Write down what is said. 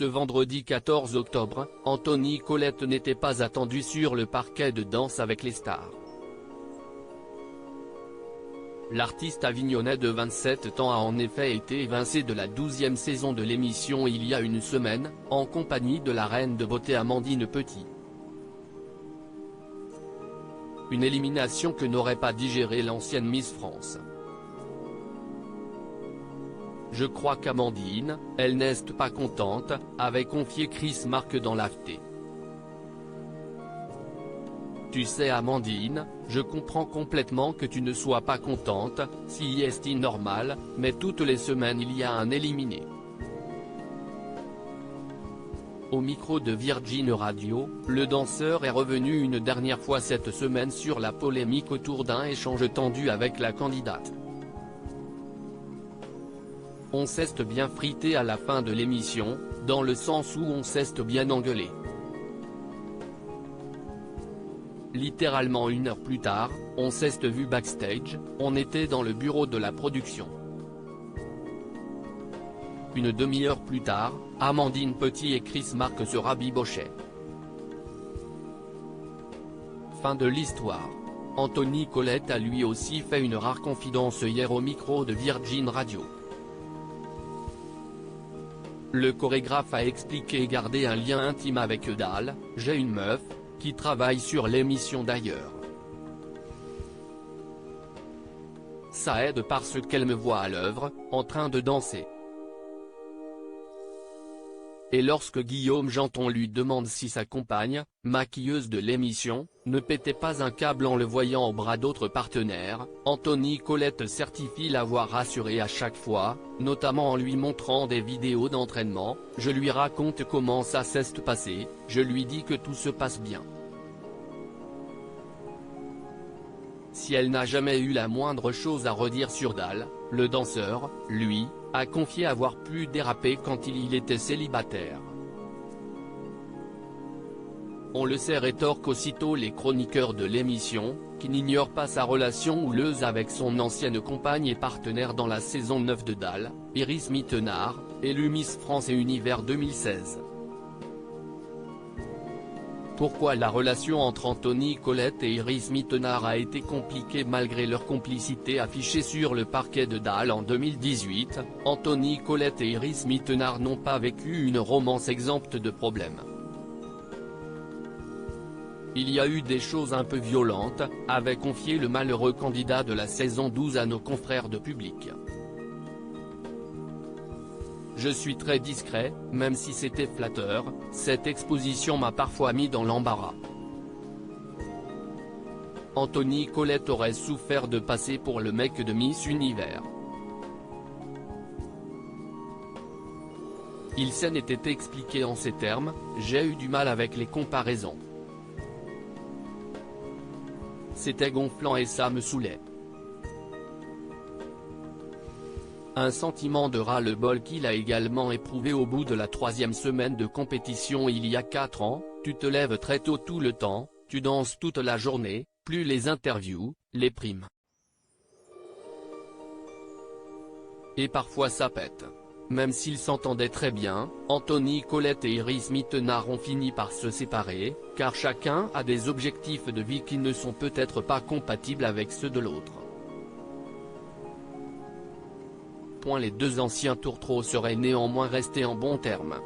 Ce vendredi 14 octobre, Anthony Colette n'était pas attendu sur le parquet de Danse avec les stars. L'artiste avignonnais de 27 ans a en effet été évincé de la 12e saison de l'émission il y a une semaine, en compagnie de la reine de beauté Amandine Petit. Une élimination que n'aurait pas digérée l'ancienne Miss France. Je crois qu'Amandine, elle n'est pas contente, avait confié Chris Marque dans l'AFT. Tu sais Amandine, je comprends complètement que tu ne sois pas contente, si est normal, mais toutes les semaines il y a un éliminé. Au micro de Virgin Radio, le danseur est revenu une dernière fois cette semaine sur la polémique autour d'un échange tendu avec la candidate. On s'est bien frité à la fin de l'émission, dans le sens où on s'est bien engueulé. Littéralement 1 heure plus tard, on s'est vu backstage, on était dans le bureau de la production. Une demi-heure plus tard, Amandine Petit et Chris Marque se rabibochaient. Fin de l'histoire. Anthony Colette a lui aussi fait une rare confidence hier au micro de Virgin Radio. Le chorégraphe a expliqué garder un lien intime avec Eudal, j'ai une meuf, qui travaille sur l'émission d'ailleurs. Ça aide parce qu'elle me voit à l'œuvre, en train de danser. Et lorsque Guillaume Janton lui demande si sa compagne, maquilleuse de l'émission, ne pétait pas un câble en le voyant au bras d'autres partenaires, Anthony Colette certifie l'avoir rassuré à chaque fois, notamment en lui montrant des vidéos d'entraînement, je lui raconte comment ça s'est passé, je lui dis que tout se passe bien. Si elle n'a jamais eu la moindre chose à redire sur Dal, le danseur, lui, a confié avoir pu déraper quand il était célibataire. On le sait, rétorquent aussitôt les chroniqueurs de l'émission, qui n'ignorent pas sa relation houleuse avec son ancienne compagne et partenaire dans la saison 9 de Dal, Iris Mittenard, élue Miss France et Univers 2016. Pourquoi la relation entre Anthony Colette et Iris Mittenard a été compliquée malgré leur complicité affichée sur le parquet de Dal en 2018, Anthony Colette et Iris Mittenard n'ont pas vécu une romance exempte de problèmes. Il y a eu des choses un peu violentes, avait confié le malheureux candidat de la saison 12 à nos confrères de Public. Je suis très discret, même si c'était flatteur, cette exposition m'a parfois mis dans l'embarras. Anthony Colette aurait souffert de passer pour le mec de Miss Univers. Il s'en était expliqué en ces termes, j'ai eu du mal avec les comparaisons. C'était gonflant et ça me saoulait. Un sentiment de ras-le-bol qu'il a également éprouvé au bout de la 3e semaine de compétition il y a 4 ans, tu te lèves très tôt tout le temps, tu danses toute la journée, plus les interviews, les primes. Et parfois ça pète. Même s'ils s'entendaient très bien, Anthony Colette et Iris Mittenard ont fini par se séparer, car chacun a des objectifs de vie qui ne sont peut-être pas compatibles avec ceux de l'autre. Les deux anciens tourtereaux seraient néanmoins restés en bons termes.